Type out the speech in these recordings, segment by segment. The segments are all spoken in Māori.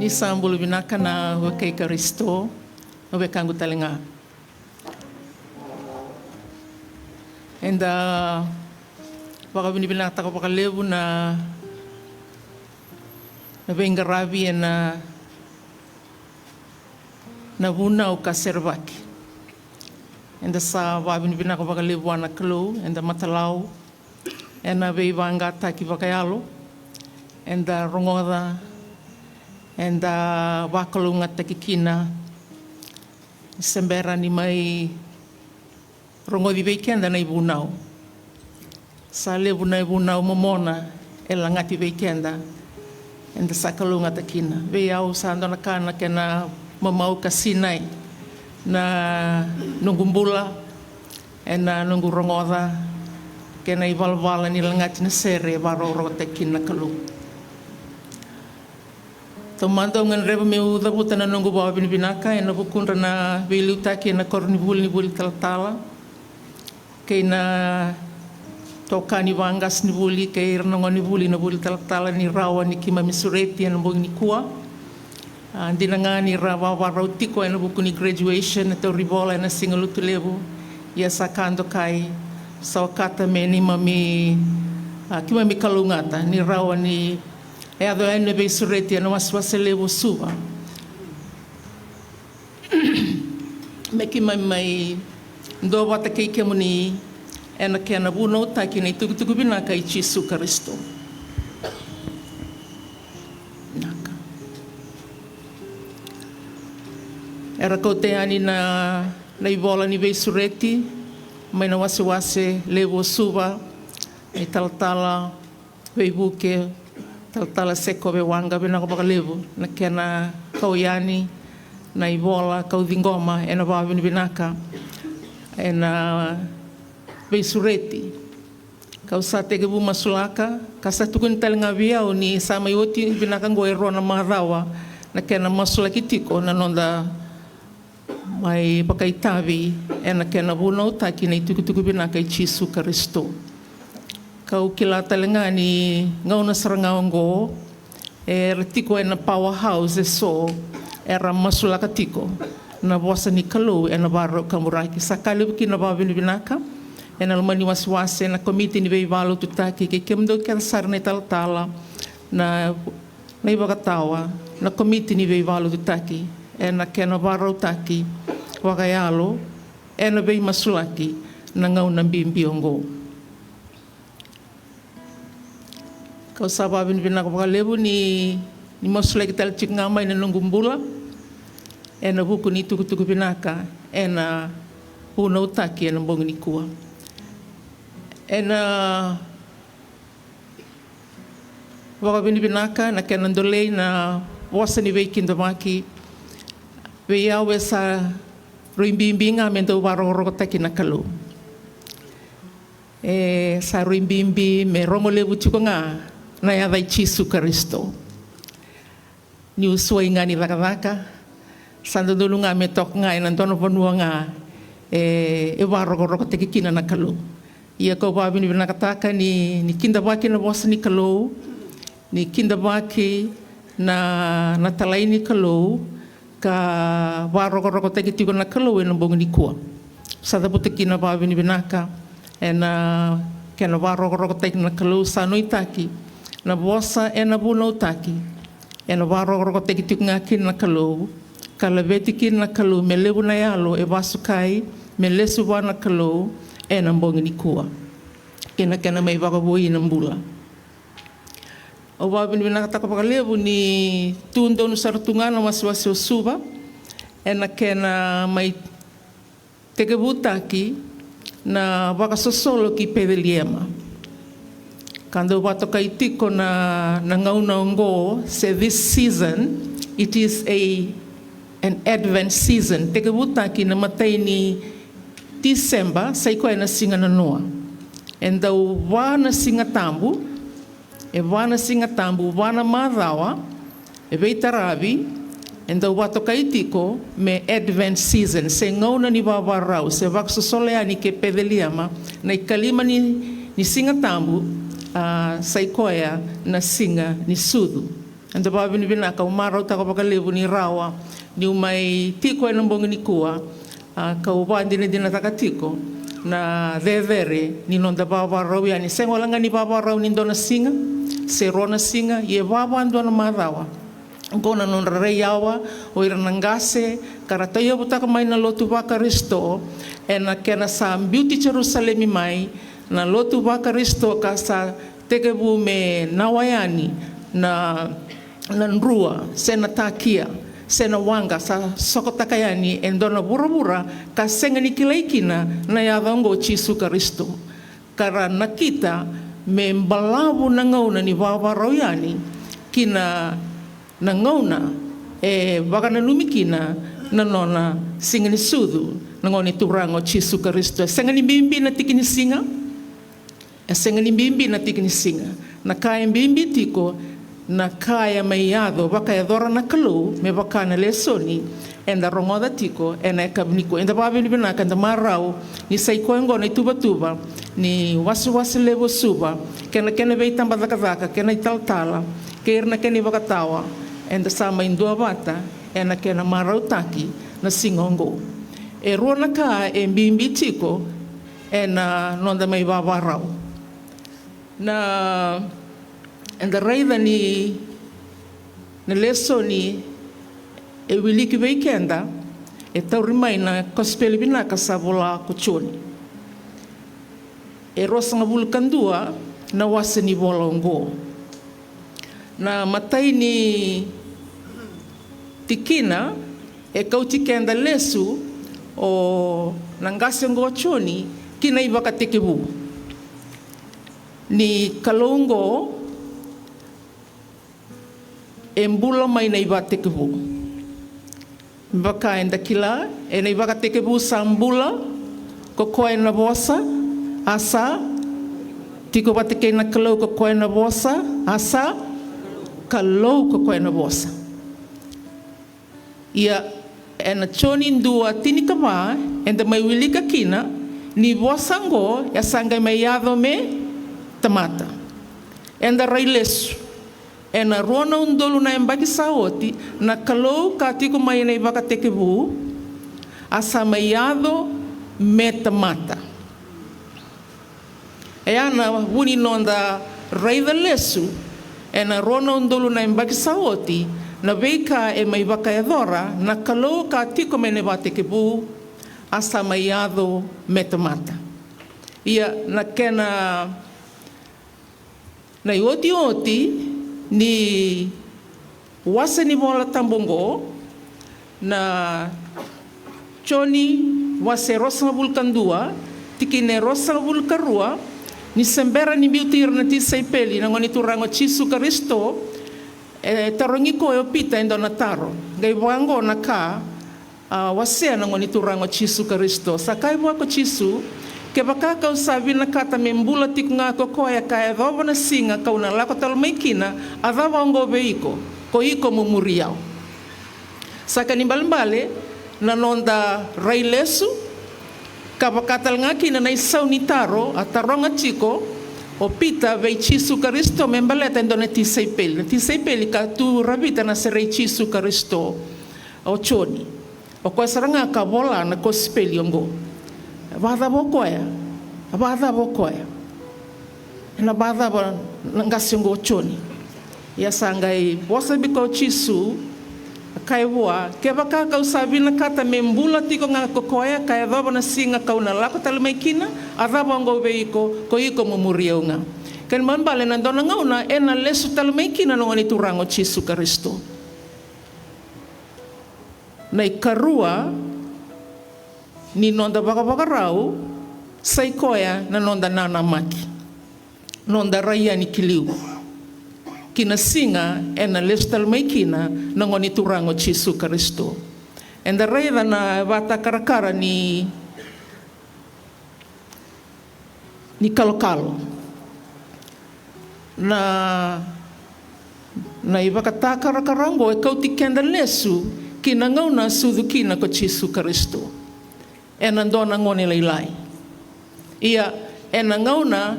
ni sambulu binaka na wakai karisto na wekangu talinga. And waka binibinata ko pakalebu na vengarabi na vuna o kaservaki. And sa wabinibinaka ko pakalebu ana klo and matalau and veivanga taki vakayalo and rongoda and wakalunga takikina sembera ni mai rongo di weekenda na ibunau sa levu na ibunau momona ela ngati weekenda and sakalunga takina ve au sa andona kana kena mamau kasinai na nungumbula and na nungu rongoda kena ivalvala ni langati na sere varoro takina kalu. Tomando ngan reba me uda buta na nungu bawa binibinaka e na bukundra na veilutaki na kornibuli ni buli talatala kei na toka ni wangas ni buli kei ranongo ni buli na buli talatala ni rawa ni kima misureti na bungi ni kua andina nga ni rawa warau tiko e na buku ni graduation na to ribola na singalutu lebu ia sakando kai sa wakata me ni mami kima mi kalungata ni rawa ni e ado e nebe sureti no waswase levo suva meki mai ndo wata keike muni e na kena buno taki nei tukutuku binaka i Jesu Kristo naka era kote ani na ivola ni ve sureti mai na wase levo suva i talatala veibuke tala seko be wanga bena ko bakalevu na kena kauyani na ivola kau dingoma e na vavini binaka e na beisureti kau sate ke bu masulaka kasa tukun talinga via ni sama yoti binaka ngoe rona marawa na kena masulaki tiko na nonda mai pakaitavi e na kena buno taki nei tukutuku binaka i Jesu Kristo. Kau kila talenga ni ngauna sarangaongo e retiko e na powerhouse so era masulaka tiko na bosa ni kalu e na baro kamuraki sakali ki na babini binaka e na lumani waswase na komite ni veivalo tutaki ke kemdo ken sarne taltala na ibagatawa na komite ni veivalo tutaki e na kena baro taki wakayalo e na vei masulaki na ngauna bimbiongo. Kau saba binibina ko pakalebu ni masulaki tal chik ngamai na nungumbula e na buku ni tukutuku binaka e na puna utaki e na mbongi ni kua e na waka binibinaka na kena ndolei na wasa ni vei kindamaki vei au e sa ruimbimbi ngame ndo waroro taki na kalu e sa ruimbimbi me rongo lebu chuko nga na yadai Jesu Kristo. Ni usua ingani vakavaka, sando dulu nga me tok nga ina dono ponua nga e waroko teki kina na kalu. Ia ko babini binakataka ni kindabaki na bosa ni kalu, ni kindabaki na talai ni kalu, ka waroko teki tiko na kalu ina bongi ni kua. Sada puteki na babini binaka, e na kena waroko teki na kalu sanoi taki, na bosa e na buno taki e na waroko teki tiko ngaki na kalu kalaveti ki na kalu me lebu na yalo e wasukai me lesu wana kalu e na mbongi ni kua kena mai wakabui na mbula o wabini binakataka pakalebu ni tundo nusartungana wasiwasi osuba e na kena mai tekebutaki na wakasosolo ki pedeliema Kando wato kaitiko na ngauna ongo, say this season, it is an Advent season. Teke butaki na matay ni December, sa iko ay nasinga na noa. And the wana singa tambu, wana marawa, e veitarabi, and the wato kaitiko me Advent season. Se ngauna ni wawarau, se waksosoleani ke pedeliama, na ikalima ni singa tambu, saikoya na singa ni sudu Anda ba bina ka umaro ta ka levu ni rawa ni umai tiko e nambong ni kua ka uban dina takatiko na vevere ni nonda baba rau yani sengolanga ni baba rau ni dona singa se rona singa ye baba andona marawa gona non rei awa o ira nangase karata yo butaka mai na lotu waka risto e na kena sa beauty Jerusalem mai na lotu waka risto ka sa tekebu me nawayani na nrua se na takia se na wanga sa sokotakayani e dona bura ka senga ni kilaikina na yadongo Chisu Kristo kara nakita me mbalabu na ngauna ni baba rau yani kina na ngauna e waka na lumikina na nona singa ni sudu na ngoni turango Chisu Kristo senga ni bimbi na tikini singa e senga ni bimbi na tikini singa na kaya bimbi tiko na kaya maiado waka e dora na kalu me waka na lesoni e na rongoda tiko e na e kabniko e da babili binaka da marau ni saiko ngona i tuba ni wasu levo suba kena vei tamba daka kena italtala kena kena wakatawa e da sama indua bata e na kena marau taki na singongo e rua na ka e mbimbi tiko e na nonda mai wawarau na anda raida ni na lesoni e wiliki weekenda e tauri mai na kospeli binaka sa vola kuchoni e rosa nga vulkandua na wasa ni vola ongo na matai ni tikina e kauti kenda lesu o nangase ngo choni kina ibaka tekebu ni kalongo e mbula mai na iba tekebu baka enda kila e na iba tekebu sa mbula ko koe na bosa asa tiko bateke na kalau ko koe na bosa asa kalau ko koe na bosa ia e na choni ndua tinika ma enda mai wilika kina ni bosa ngo ya sanga mai yado me tamata enda railesu e na rona undolu na embaki saoti na kalau ka tiko mai na ibaka tekebu asa maiado metamata e ana wuni nonda raida lesu e na rona undolu na embaki saoti na veika e mai baka edora na kalau ka tiko mai na ibaka tekebu asa maiado metamata ia na kena na oti ni wasa ni bola tambongo na choni wase rosa vulkandua tikine rosa vulkarua ni sembera ni biutir na tisai peli na ngoni turango Chisu Kristo e tarongiko e opita endo na taro gai wango na ka wase na ngoni turango Chisu Kristo sakai wako Chisu ke baka kau sabi na kata membula tik nga ko koya kaya dhova na singa kau na lako talmaikina adhava ongo veiko ko iko mumuriao saka ni balmbale na nonda railesu ka baka tal nga kina na isau ni taro ataronga chiko o pita vei Chisu Kristo membaleta endo na tisai peli ka tu rabita na serei Chisu Kristo o choni o kwa saranga ka bola na kospeli ongo Abada bokoya na bada ba ngasingo choni ya sangai bosa biko Chisu kai voa ke baka ka usabi na kata membula tiko nga kokoya kai doba na singa kau na lako talmaikina adaba ngo veiko ko iko mumurio nga ken manbale na dona ngauna ena lesu talmaikina no ngani turango Chisu Kristo na ikarua ni nonda baka rau sai koya na nonda nana maki nonda raya ni kiliu kina singa ena lestal maikina na ngoni turango Chisu Kristo enda raya na bata karakara ni kalokalo na ibaka takararango e kauti kenda lesu kina ngauna sudukina ko Chisu Kristo e na ndona ngone leilai ia e na ngauna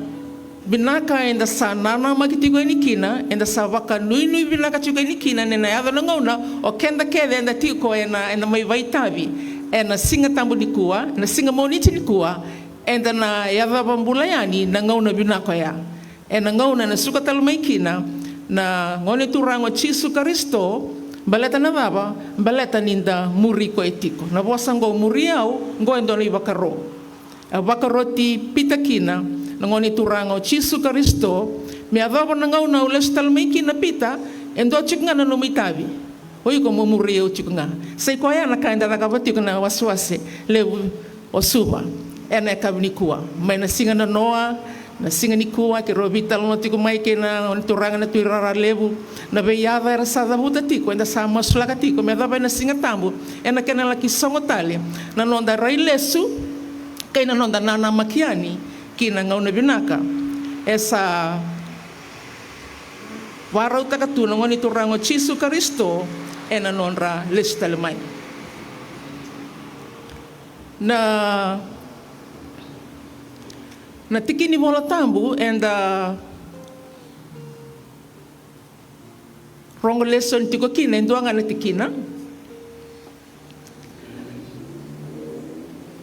binaka enda sa nana makitiko inikina, enda sa waka nui binaka tiko inikina, nena yada na ngauna, o kenda kede enda tiko ena mai vaitavi, ena singa tambu nikua, na singa moniti nikua, enda na yada bambulayani na ngauna binaka ya. Ena ngauna na suka talumaikina, na ngone turango Chisu Karisto, baleta na baba, baleta ninda muri ko etiko. Na bosa ngo muri au, ngo endo na ibakaro. A bakaro ti pitakina, na ngone turango Chisu Karisto, me avava na ngauna ules talumaikina pita, endo chiknga na numitavi. Oi ko muri au chiknga. Sei ko ya na kaenda na kabatiko na waswase, levu osuba. Ena kabinikua. Mai na singa na noa, na singa ni kua ke robita lo tiko mai ke na toranga na tuirara levu na beiava era sa buta tiko enda sa maslaka tiko me dava na singa tambu ena ke na laki songo tale na nonda railesu ke na nonda nana makiani ki na ngauna binaka esa warau takatu na ngoni turango Chisu Karisto ena nonra lestale mai na tiki ni mola tambu enda rongo lesson tiko kina enduanga na tikina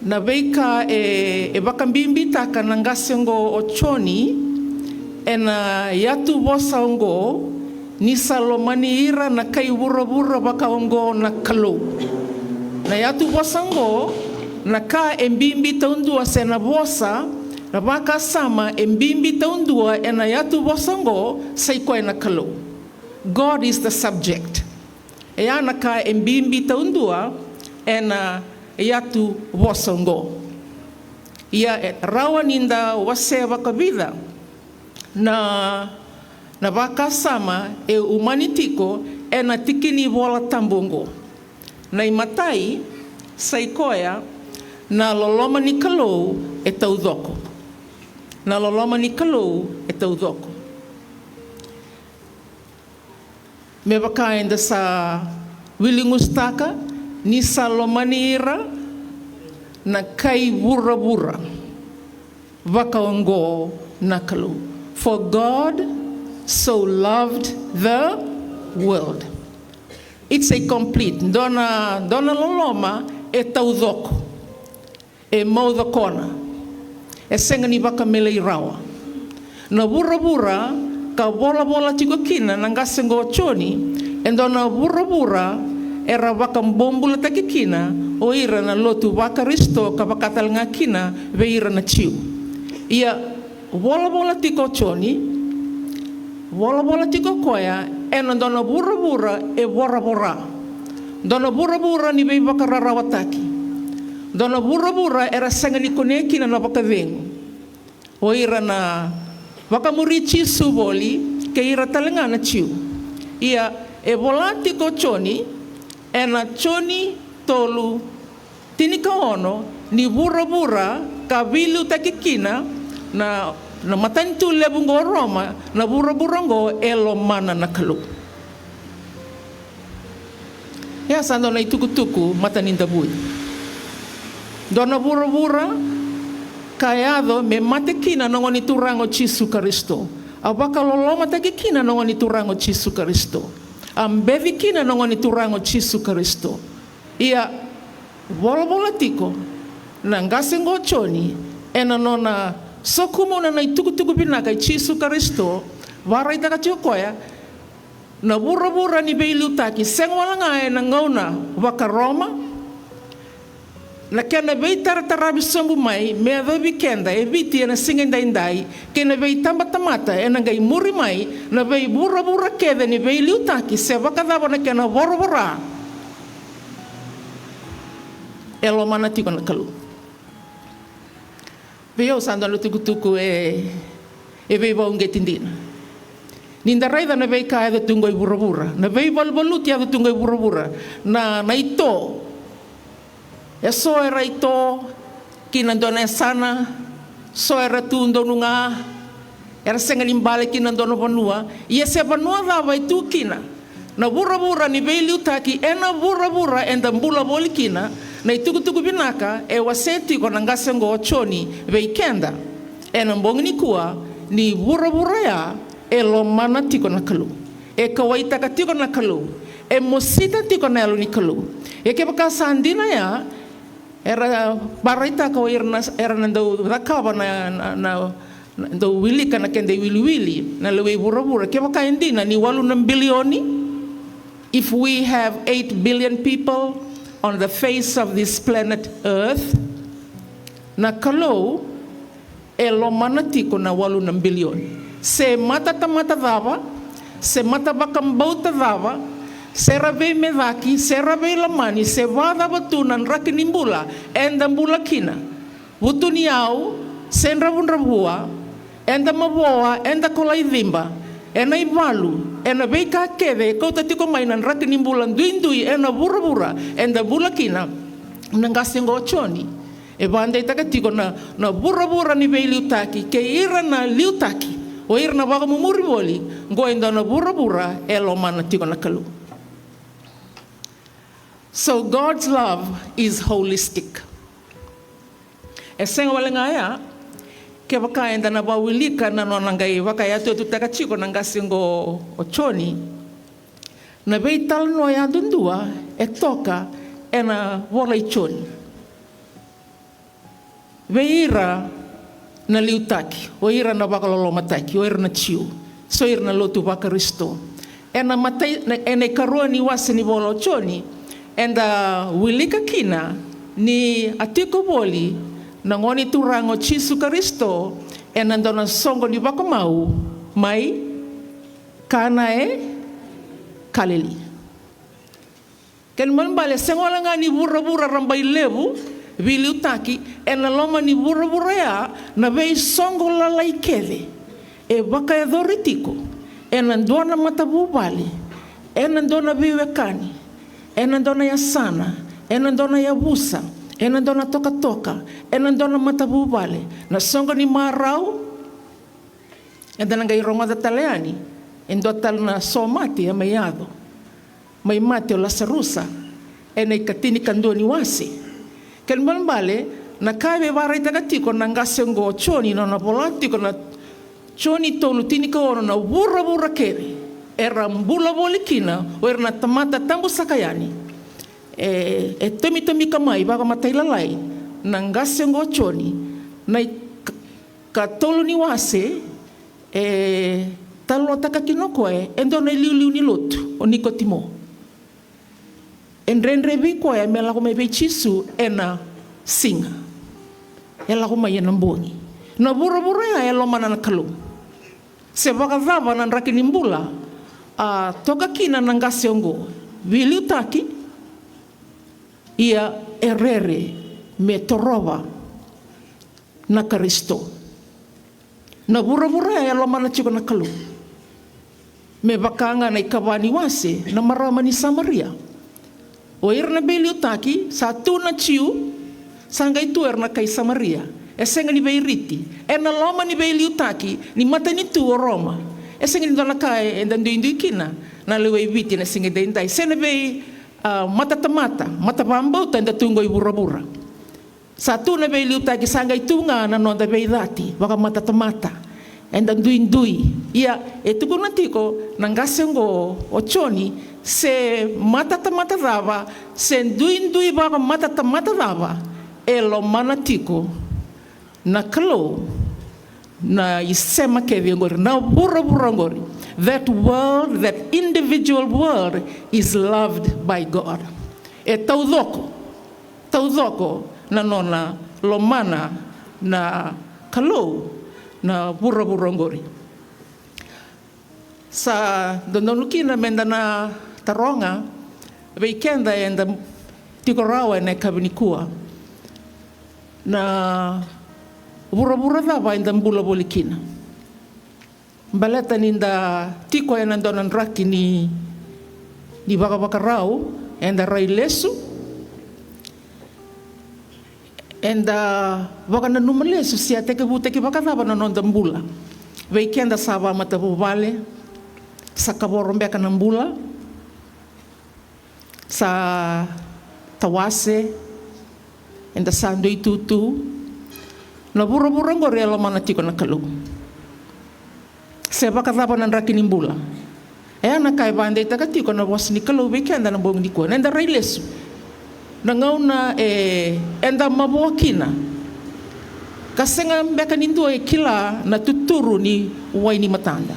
na veika e bakambimbi taka nangasengo ochoni ena yatu bosa ongo ni salomani ira na kai bura baka ongo na kalo na yatu bosa ongo na ka embimbi taundua sena bosa na baka sama embimbi taundua ena yatu bosongo saiko ena kalo. God is the subject. E ana ka embimbi taundua ena yatu bosongo. Ia rawa ninda wase wakabida na baka sama e umanitiko ena tikini bola tambongo. Na imatai saikoya na loloma ni kalo e taudoko. Na loloma ni kalou e taudoko. Me waka enda sa wilingustaka ni sa lomanira na kai bura waka ongo na kalou. For God so loved the world. It's a complete. Dona loloma e taudoko. E maudakona. E senga ni baka mele I rawa. Na bura ka bola tiko kina nangasengo choni endo na bura era baka mbombula takikina o ira na lotu baka risto ka baka talnga kina ve ira na chiu. Ia bola tiko choni bola tiko koya ena dona bura e bora. Dona bura ni ve baka rarawataki. Dona bura era senga ni koneki na baka vengo. O ira na baka muri Chisu boli ke ira talenga na chiu. Ia e volati ko choni ena choni tolu tinika ono ni bura ka vilu takikina na matantu lebungo Roma na bura ngo elo mana na kalu. Ya sando na itukutuku mataninda bui. Dona bura kayado me matekina no ngoni turango Chisu Karisto. Abaka loloma takikina no ngoni turango Chisu Karisto. Ambevikina no ngoni turango Chisu Karisto. Ia bola tiko na ngasengo choni ena nona sokumo na itukutuku binaka Chisu Karisto varai takatio koya na bura ni beilutaki sengwala ngae na ngauna waka Roma. Na kena vei taratarabi sambu mai me avevi kenda e viti na singa indai kena vei tamata e na ngai muri mai na vei bura keda ni vei liutaki se vakadava na kena vorvora elo mana tiko na kalu veo sando no tukutuku e vei vaunge tindina ninda raida na vei ka e tungo i bura na vei valvaluti e tungo i bura na ito e so era ito kina dona sana so era tundo nunga era senga limbale kina dona vanua e se vanua dava itu kina na bura ni veilu taki ena bura enda mbula bolikina na itukutuku binaka e waseti ko nangasengo choni veikenda ena mbongni kua ni wura ya e lo mana tiko na kalu. E kawaitaka tiko na kalu. E mosita tiko na alo ni kalu. E ke baka sandina ya era baraita ko era nando rakaba na do wili kana kende wili na lewe wura ke baka indina ni 8 bilioni. If we have 8 billion people on the face of this planet Earth, na kalau lo mana tiko na 8 billion. Se mata tamata dava, se mata bakambauta dava, se rave medaki, se rave lamani, se vada batunan rakinimbula, enda mbula kina. Butuni au, se rabua, enda maboa, enda kolai dimba, ena ivalu, ena beika keve, kau tatiko mainan rakinimbula duindui, ena bura, enda bula kina, nangasengo choni. E banda itaka tiko na bura ni bei liutaki, ke ira na liutaki, o ira na waga mumuri boli, ngoenda na bura e lo mana tiko na kalu. So God's love is holistic. E senga wale ngaya, ke waka enda na bawilika na nonangai waka yatu tutaka chiko nangasengo ochoni, na bei tal no ya dundua, e toka e na wola ichoni. Veira na liutaki, o ira na bakalolo mataki, o ira na chiu, so ira na lotu baka risto. Ena matai, ena karua ni wase ni bolo choni, enda wilika kina ni atiko boli na ngoni turango chisu karisto, ena ndona songo ni baka mau, mai, kana kaleli. Ken manbale sengola nga ni bura rambai lebu, Viliutaki, ena loma ni bura ya, na vei songo lalai keve, e waka e doritiko, ena ndona matabubali, ena ndona viwekani, ena ndona ya sana, ena ndona ya busa, ena ndona toka, ena ndona matabubali, na songo ni marau, ena ngai ronga da taleani, endo tal na somati ya mayado, mai mate o lasarusa, ena ikatini kandoni wasi. Ken malbale na kaiwe warai tagatiko na ngasengo choni na napolatiko na choni tolu tinika ono na bura kere era mbula bolikina o era na tamata tambu sakayani e tomi kamai baga matailalai na ngasengo choni na ka tolu ni wase talo takakinoko endo na liu ni lotu o nikotimo. En renrevi ko e mela ko me bechisu ena singa. Ela ko mai nambongi. Na bura ya elo mana na kalu. Se vakavava na rakinimbula a toka kina na ngasiongo. Viliutaki ia erere me torova na Kristo. Na bura ya elo mana chiko na kalu. Me vakanga na ikawani wase na marama ni Samaria. O irna beliutaki sa tu na chiu sanga itu erna kai Samaria e senga ni beiriti e na loma ni beliutaki ni mata ni tu o Roma e senga ni dona kai e dandu indukina na lewe viti na senga dendai sena be mata bambau tanda tungo i bura sa tu na beliutaki sanga itu nga na nonda beidati waka mata e dandu indui ia e tuku natiko nangasengo o choni se mata dava, se ndui baga mata dava, elo manatiko na kalo na isema kevi ngori na bura ngori. That world, that individual world is loved by God. E taudoko na nona lomana na kalo na bura ngori. Sa dononukina mendana taronga weekenda enda tikorawa na kabinikua na bura dava enda mbula bolikina baleta ninda tiko ena donan raki ni bakabakarau enda railesu enda wakana numalesu sia teke buteki bakadava na nonda mbula weekenda sava matabubale sakaborombe kana mbula sa tawase enda sando itutu na bura ngore ala mana tiko na kalu se vakatapa na raki nimbula. E ana kai vande takatiko na was ni kalau weekend na bong ni ko. Nenda railesu. Na ngauna enda mabuakina. Kasenga meka nindu e kila na tuturu ni waini matanda.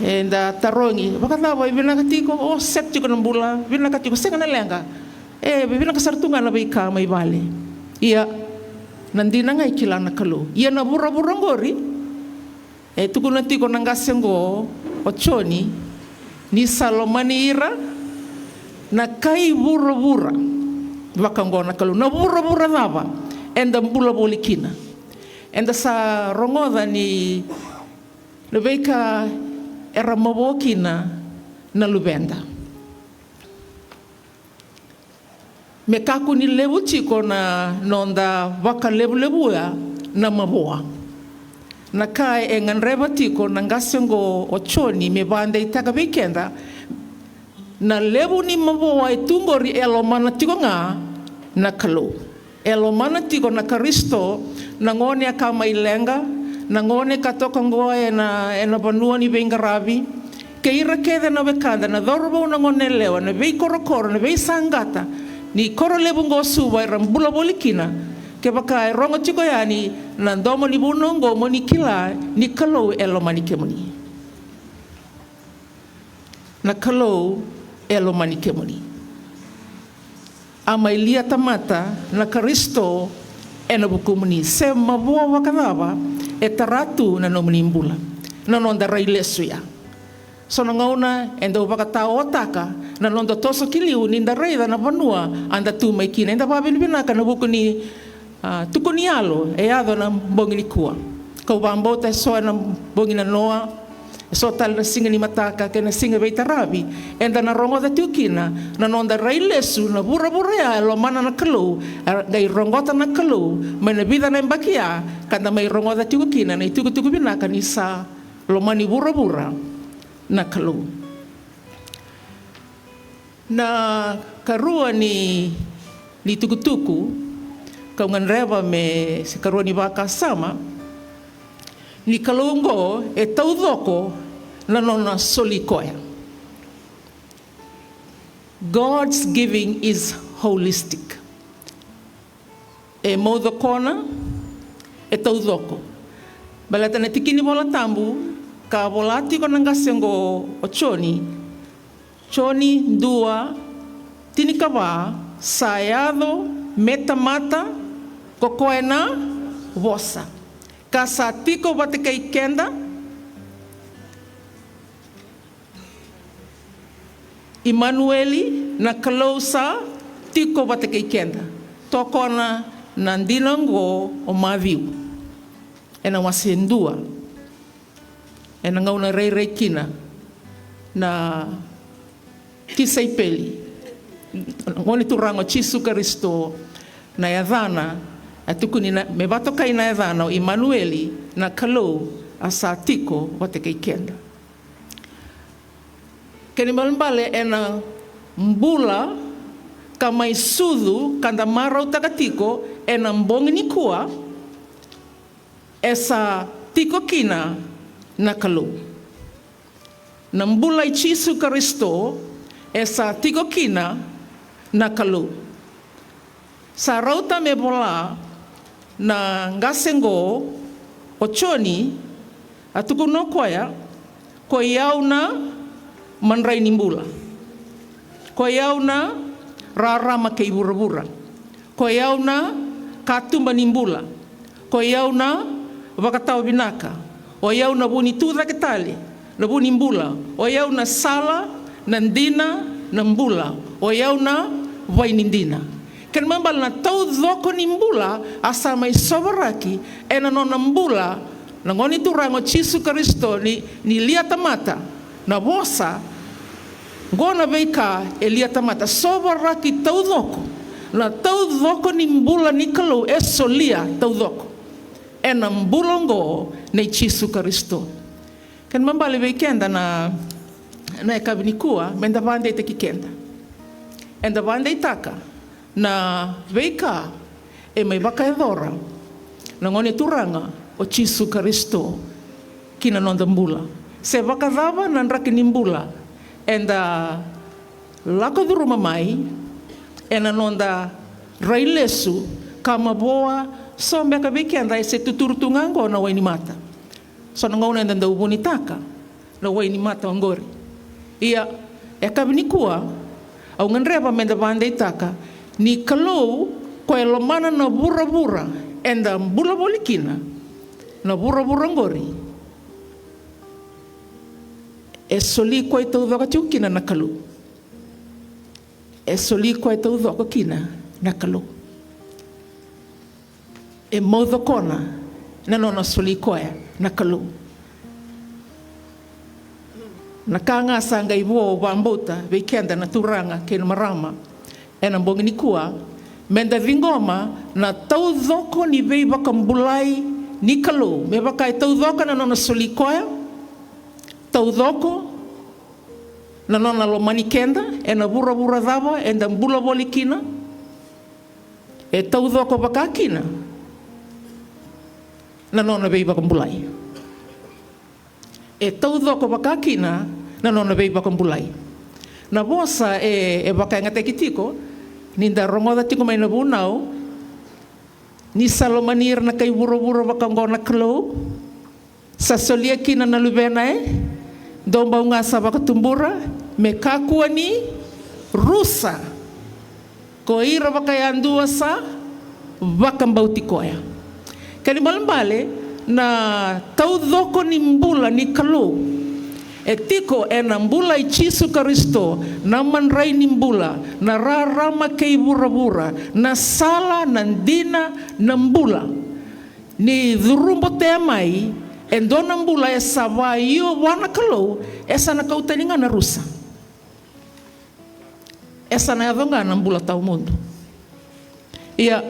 Enda tarongi, vakatapa vina katiko o septiko na bula, vina katiko senga na lenga. Vina kasartunga na baika mai vale. Ia nandina ngai kila na kalau. Ia na bura-bura ngori. Tukuna tiko na ngasengo o choni ni salomani ira na kai bura-bura. Vakango na kalau na bura-bura lava. Enda mbula bolikina. Enda sa rongoda ni lebeka era mabokina na lubenda. Me kaku ni lebu chiko na nonda waka lebu ya na maboa. Na kai engan reba tiko na ngasengo o choni me banda itaka weekenda na lebu ni maboa itungori elomana tiko nga na kalau. Elomana tiko na Karisto na ngone akama ilenga na ngone katoka ngoe na banua ni bengarabi ke ira kede na bekanda na dorbo na ngone lewa na vei korokoro na vei sangata ni koro lebu ngo suwa rambula bolikina ke baka rongo tiko yani na ndomo ni bunongo mo ni kila ni kalau elomani kemuni na kalau elomani kemuni ama ilia tamata na Karisto na bukumuni se mabua wakadava taratu na nomnimbula na nonda railesu ya so na ngauna endo wakatao otaka na nonda toso kiliu ninda reida na vanua anda tu mai kina enda babinibinaka na bukuni tukuni alo ado na bongi ni kua kau bambota so na bongi na noa so tal na singa ni mataka ke na singa beitarabi enda na rongo da tukina na nonda railesu na bura-bura ya lo mana na kalau dai rongota na kalau mai na vida na mbakia kanda mai rongo da tukina na ituku binaka ni sa lo mani bura-bura na kalau na karua ni tuku-tuku kau ngan reba me si karua ni baka sama ni kalungo tau doko na nona solikoya. God's giving is holistic. Modo kona tau doko. Balata na tikini bola tambu ka volati ko nang gasengo o choni dua tinikaba sayado metamata kokoena vosa. Kasa tiko bate kay kenda Emanueli na kalousa tiko bate kay kenda tokona nandinango o maviu ena wasendua ena ngauna rei kina na kisaipeli ngoni turango chisu Karisto na yadhana atukuni na me batokai na edana o Emanueli na kalau asa tiko wate kay kenda. Keni malambale ena mbula kamai sudu kanda marau takatiko ena mbongi ni kua esa tiko kina na kalau. Na mbula ichisu Karisto esa tiko kina na kalau. Sa rauta me bola na ngasengo o choni atuku no koya ko yauna manrai nimbula ko yauna rarama ke bura-bura ko yauna katumba nimbula ko yauna wakatao binaka o yauna buni tuda ketali na buni mbula o yauna sala nandina nambula o yauna vainindina. Ken mambal na tau dhoko ni mbula asa mai sobaraki ena nona mbula na ngoni turango chisu Karisto ni lia tamata na bosa ngona beika lia tamata sobaraki tau dhoko na tau dhoko ni mbula ni kalau solia tau dhoko ena mbulongo ni chisu Karisto. Ken mambal beikenda na ekabinikua menda bande te kikenda enda bande itaka na veika mai baka edora na ngone turanga o chisu Karisto kina nonda mbula. Se wakadava nan raki ni mbula. Enda lako duruma mai, ena nonda railesu, kama boa, so meka beki anda e se tuturutungango na waini mata. So na ngauna enda ubuni taka, na waini mata angori. Ia, e kabini kua, au nganreba menda banda itaka, ni kalau koe lomana na bura-bura, enda mbula bolikina, na bura-bura ngori. E soli koe tau dhoka tiukina na kalu. E soli koe tau dhoka kina na kalu. E maudho kona na nona soli koe na kalu. Na kanga sanga i wo wambota veikenda na turanga ke na marama. E na mbongi ni kua, menda vingoma na tau dhoko ni vei baka mbulai ni kalu. Me baka e tau dhoka na nona soli koe, tau dhoko, na nona lo manikenda, e na bura-bura dhava, e na mbula boli kina, e tau dhoko baka kina, na nona vei baka mbulai. E tau dhoko baka kina, na nona vei baka mbulai. Na bosa e baka ngate kitiko, ninda rongoda tiko mai na bunau, ni salomanir na kay bura-bura baka ngona klo, sa solia kina na lubena domba unga sa baka tumbura, me kakua ni rusa. Ko ira baka yandua sa baka mbauti koya. Kani malambale na tau dhoko ni mbula ni kalo. E tiko e na mbula i Jesu Kristo na manrai ni mbula na rarama kei bura-bura na sala na ndina na mbula ni dhurumbo te mai e dona mbula e sawa iyo wana kalau esa na kautaninga na rusa esa na yadonga na mbula tau mundo ia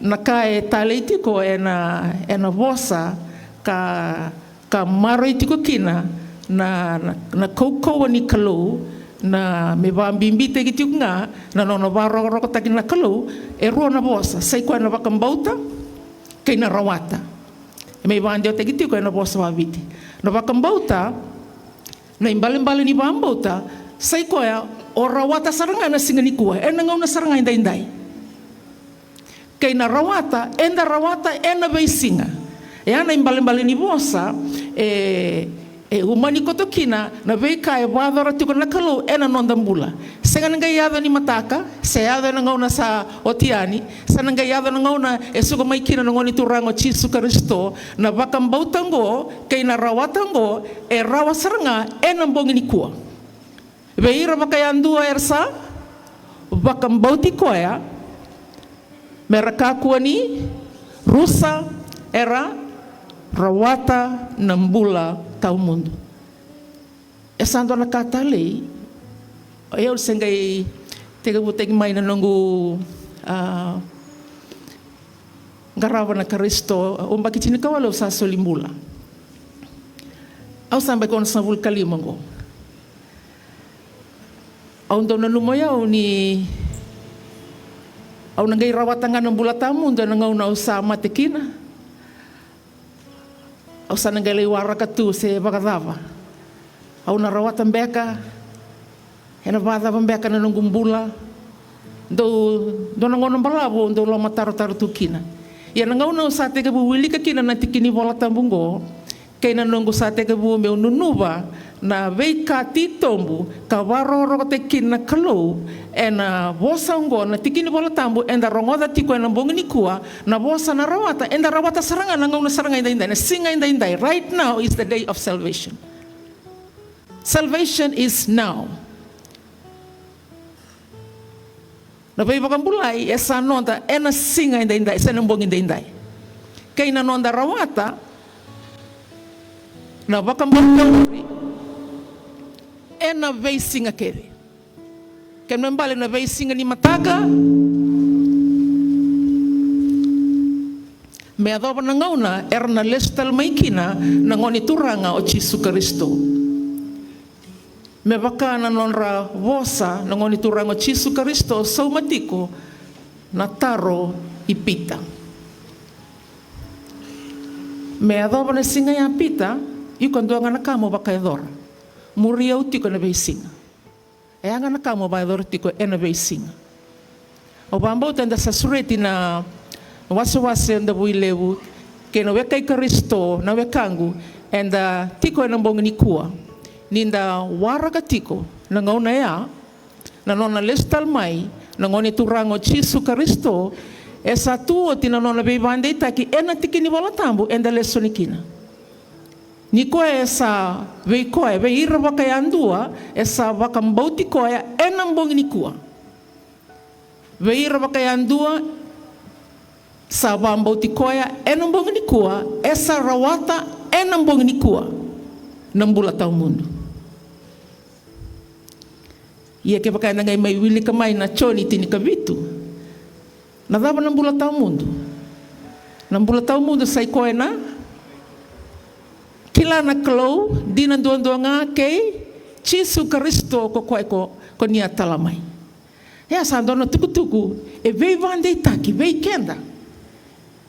na kae taleitiko e na vosa ka maroitiko kina na koukoua ni kalau na me wambimbite ki tiu ngā na nona waroroko taki na kalau e rua na vosa sai koe na wakambauta kei na rawata e mei wandio te ki tiu koe na vosa wawiti na wakambauta na imbale ni wambauta sai koe o rawata saranga na singa ni kua e na ngau na saranga indai kei na rawata enda rawata e na vei singa e ana imbale ni vosa e umani kotokina na vei ka e wadora tiko na kalau e na nonda mbula senga nga iada ni mataka se iada na ngauna sa otiani sa nga iada na ngauna e suka mai kina na ngoni turango Jesu Kristo na wakambautango kei na rawatango e rawa saranga e na mbongi ni kua veira wakayandua ersa wakambauti koea merakakua ni rusa era rawata na mbula tau mundo. E sando na katalei, eu sengai tega buteg mai na nongu garava na Kristo umbaki tini kawalo sa solimbula. Au sampai kon sa vulkali mango. Au ndo na lumoya ni au nangai rawatanga na mbula tau mundo na ngau na usa matekina. Au sana ngai waraka tu se wakadava. Au na rawata mbeka, e na wadava mbeka na nungumbula, do na ngono balabo, do lo mataro tu kina. Ia na ngau na usate ka buwili ka kina na tikini wala tambungo, kay na nungu sate ka buwa meu nunuba, na vei ka titombu, ka waroro te kina kalau, e na bosa ungo, na tikini wala tambu, e na rongoda tiko e na bongi ni kua, na bosa na rawata, e na rawata saranga, na ngau na saranga indai, na singa indai. Right now is the day of salvation. Salvation is now. Na vei wakambulai, e sa nonda, e na singa indai, sa na bongi indai. Kay na nonda rawata, na wakambulai, e na vei singa kere. Kaya nambale na vei singa ni mataka, me adoba na ngauna, era na lestal maikina, na ngoni turanga o Jesu Kristo. Me baka na nonra vosa, na ngoni turanga o Jesu Kristo, sau matiko, na taro ipita. Me adoba na singa ya pita, I quando angana kamo baka edora. Muria utiko na beisinga. E angana kamo ba edora tiko e na beisinga. O bambau tanda sa sureti na wase anda builewu ke no weka i Kristo na wekangu enda tiko e nambong ni kua. Ninda waraga tiko na ngauna ea na nona lestal mai na ngoni turango Jesu Kristo esa tuo tina nona beibande itaki ena tiki ni wala tambu enda leso nikina. Ni koe esa vei koe vei ira waka andua esa waka mbauti koe ena mbongi ni kua. Vei ira waka andua sa wambauti koe ena mbongi ni kua esa rawata ena mbongi ni kua nambula tau mundu. Ia ke pakai nangai mai wili ka mai na choni tini ka vitu. Na dava nambula tau mundu. Nambula tau mundu sai koe na kila na klau dina duan-duanga kei Jesu Kristo ko koe ko nia talamai. Ea sa dona tuku-tuku e vei vande taki, vei kenda.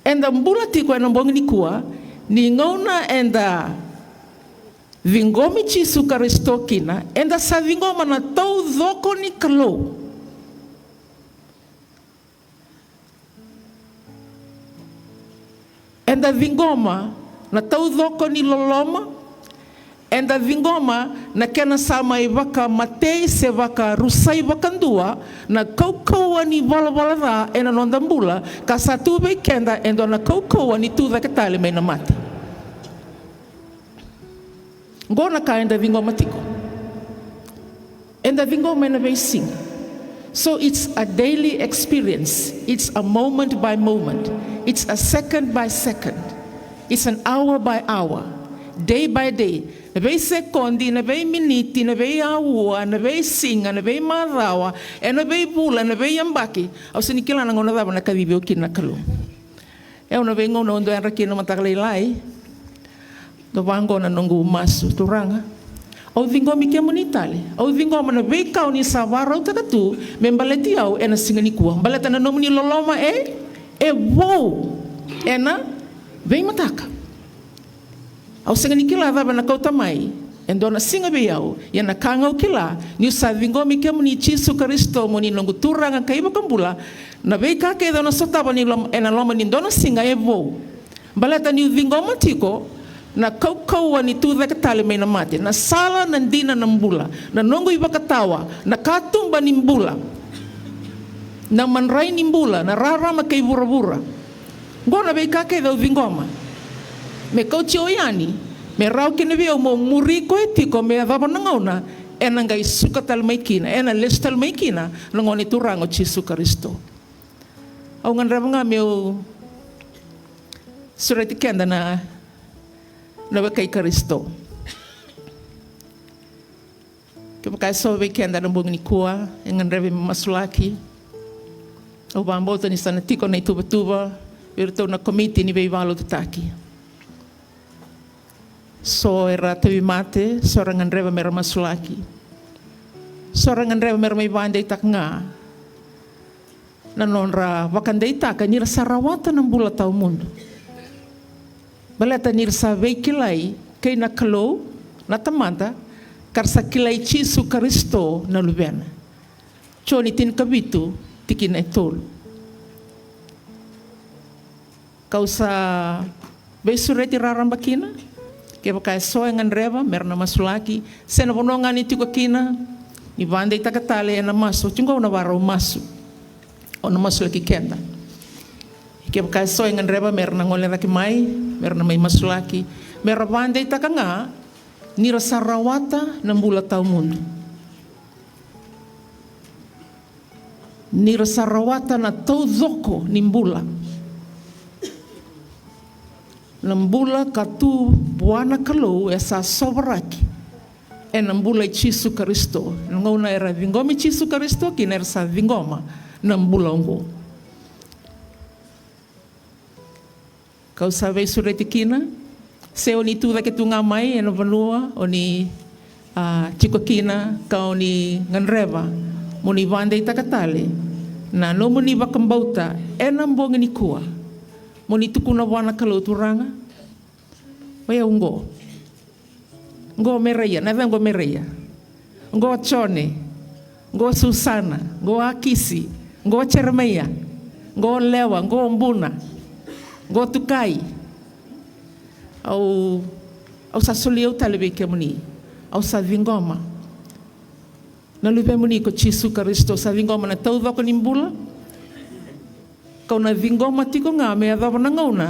Enda mbula tiko e nambongi ni kua ni ngauna enda vingomi Jesu Kristo kina enda sa vingoma na tau dhoko ni kalo. Enda vingoma na tau dhoko ni loloma. Enda vingoma na kena sama i waka matei se waka rusai wakandua na kaukaua ni wala ra ena nondambula ka sa tube kenda endo na kaukaua ni tuda katali mai na mati. Ngona ka enda vingoma tiko. Enda vingoma ena beising. So it's a daily experience. It's a moment by moment. It's a second by second. It's an hour by hour. Day by day. Na vei sekondi, na vei miniti, na vei aua, na vei singa, na vei marawa, e na vei bula, na vei ambaki. Au sinikila na ngona dava na kavive o kina kalu. E una vei ngona ondo enra kina matakalei lai. Do vango na nongu masu turanga. Au vingomi ke monitale. Au vingoma na vei kau ni savara o takatu, me mbaleti au e na singa ni kua. Mbaleta na nomu ni loloma e wow. E na vei mataka. Au singa ni kila dava na kauta mai. Endo na singa vei au. Ia na kanga o kila. Ni usa vingomi ke moni Jesu Kristo moni nongu turanga kaiba kambula. Na vei kake e dona sotaba ni ena loma ni dona singa e wow. Mbaleta ni vingoma tiko. Na kaukaua ni tuda katali mai na mate. Na sala na dina na mbula. Na nongo iba katawa. Na katumba ni mbula. Na manrai ni mbula. Na rarama kei bura-bura. Ngona vei kake dau vingoma. Me kauti oyani. Me rau kene veo mo muriko etiko me adaba nangauna. Ena ngai suka tal maikina. Ena les tal maikina. Nangoni turango Jesu Kristo. Au nganrava nga meu surati kenda na weka i Kristo. Ke pakai so weki anda na bungi ni kua, engan rewe masulaki. Au bambota ni sana tiko na ituba-tuba, wirto na komiti ni vei valo tutaki. So era tewi mate, so rangan rewe mera masulaki. So rangan rewe mera mai bande itak nga. Na nonra wakanda itaka nira sarawata ng bula tau mundo. Baleta nirsa vei kilai kei na kalau na tamanta karsa kilai Jesu Kristo na lubena. Choni tin kabitu tikin ay tolo. Kausa vei sureti rarambakina ke pakai soengan reva merna masulaki sena bonongan itu kina ni bande itakatale na maso tingo na waro masu ona masulaki kenda. Ke pakai soengan reva merna ngole raki mai merna mai masulaki mera bande itakanga ni rasa rawata na mbula tau mundo. Ni rasa rawata na tau dhoko ni mbula. Na mbula katu buana kalau esa sobraki. E na mbula i Jesu Kristo. Ngauna era vingomi Jesu Kristo kina ersa vingoma na mbula ongo. Kau sabe sureti kina, se oni tuda ke tunga mai eno vanua oni chiko kina kau ni nganreva moni vande itakatale na no moni bakambauta ena mbonga ni kua moni tukuna wana kalau turanga waya ungo Ngo Mereia, na vengo Mereia. Ngo Chone, ngo Susana, ngo Akisi, ngo Chermeia, ngo Lewa, ngo Mbuna, ngo Tukai. Au sasuliu talebe ke muni. Au sa vingoma. Na lupe muni ko Chisu Karisto sa vingoma na tau vako nimbula. Kau na vingoma tiko ngā mea dhava na ngauna.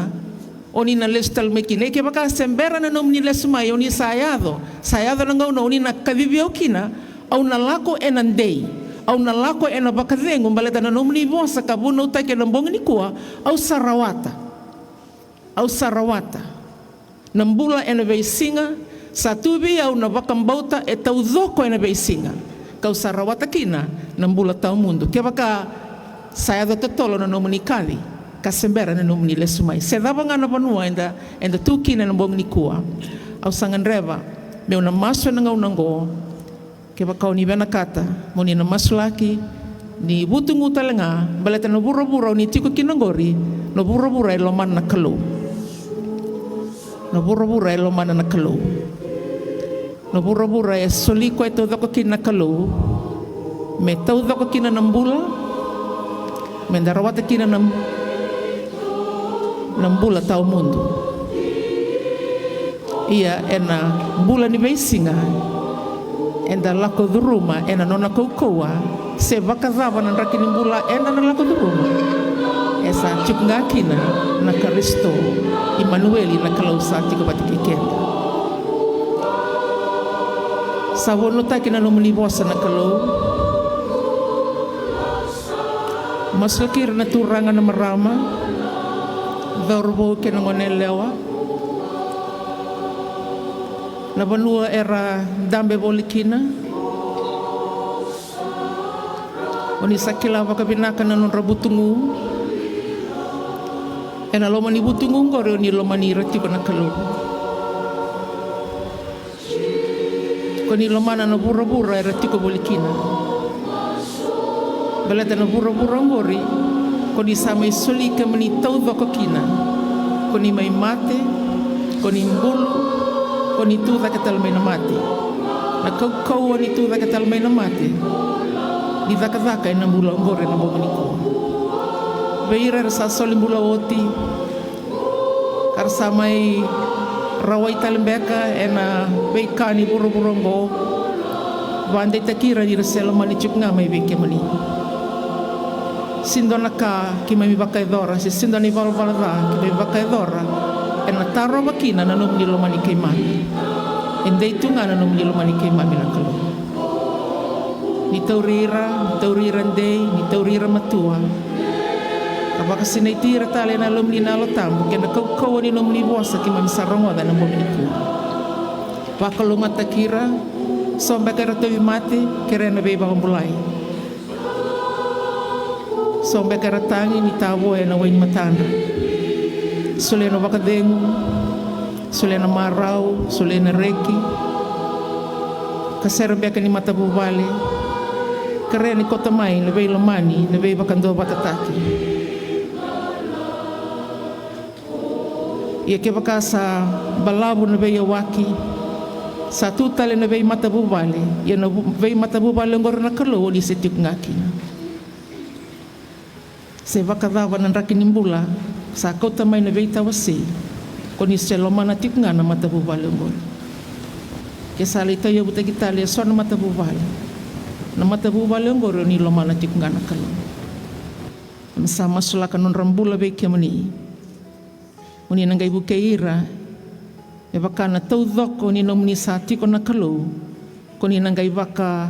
Oni na lestal mekine ke baka sembera na nomni lesumai oni sayado na ngauna oni na kavivi au kina au na lako e nandei au na lako e na bakazengu mbaleta na nomni vosa kabuna utake na mbongi ni kua au sarawata nambula e na veisinga satubi au na bakambauta e tau dhoko e na veisinga kau sarawata kina nambula tau mundo ke baka sayado tatolo na nomni kali kasembera na nomni lesumai se dava ngana vanua enda tukina na mbongi ni kua au sanganreva meu na maso na ngaunango ke bakau ni vena kata moni na masulaki ni butungu talenga baleta no bura ni tiko kinangori no bura e loman na kalu no bura e loman na kalu no bura e soliko e tau dako kina kalu me tau dako kina nambula me darawata kina nambula tau mundo ia ena bula ni veisinga enda lako duruma ena nona koukoua se vakazava na raki nimbula ena na lako duruma esa chuknga kina na Karisto Immanueli na kalau sati ko batikikenda savono takina no mlibosa na kalau maslakir na turanga na marama Dorbo ke ngone lewa na vanua era dambe bolikina oni sakila vakabinaka na non rabutungu ena loma ni butungu ngore ni loma ni rati kana kalu koni loma na bura era tiko bolikina balata na bura ngori koni samai suli ke mani tau vakokina koni mai mate koni mbulu koni tu vakatal mai na mate na kau ni tu vakatal mai na mate di vakavaka ina mbula ngore na bogniko beira sa soli mbula oti kar samai rawai talembeka ena beikani buru-burungo vande takira di reselo mani chuknga mai beke mani sindona ka ki mai bakai dora si sindoni valvalada ki mai bakai dora ena taro makina na nom nilo mani kay mami endei tunga na nom nilo mani kay mami na kalo ni taurira ndei ni taurira matua kabaka sinaitira tale na lom ni nalo tambo kena kau ni nom ni bosa ki mami sarongo da na mo ni ku pakalo matakira sombe kara tovi mate kerena beba mbulai sombe karatangi ni tavo e na wain matana sole no vakadengu sole na marau sole na reki kasera beka ni matabu vale kare ni kota mai le vei lomani le vei vakando vatataki ia ke vakasa balabu na vei waki sa tutale na vei matabu vale ia na vei matabu vale ngor na kalo ni setik ngaki se vakadava na raki nimbula sa kota mai na veita wasi koni se lomana tiknga na matabu vale ngor ke sali tayo buta kitale so na matabu vale ngor ni lomana tiknga na kalo sama sulaka non rambula be kemani uni nangai bukeira e vakana tau dhoko ni nomni sa tiko na kalo koni nangai vaka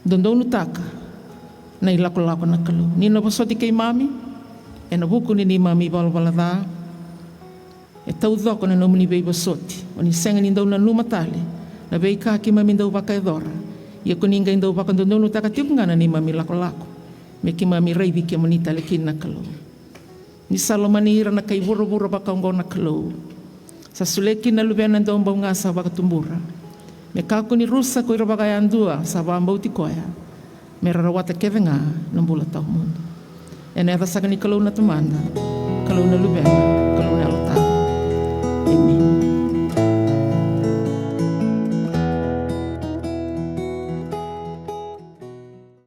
dondonu taka na ilako-lako na kalu. Ni na pasoti kay mami, e na buku ni mami valvalada, e tau dhoko na nomuni bei pasoti, o ni senga ni daw na lumatali, na bei kaki mami daw baka edora, ia kuninga daw baka dondonu takatiuk nga na ni mami lako-lako, me ki mami reibi ki manita lekin na kalu. Ni salomanira na kay buro-buro baka ungo na kalu, sa sulekin na lubenan daw mbao nga sa baka tumbura, me kako ni rusa ko irabagayan dua sa bambao tikoya, merarawata kevenga ng bula tao mundo. E neta sa kanikalaw na tumanda, kalaw na lubena, kalaw na alata. Amen.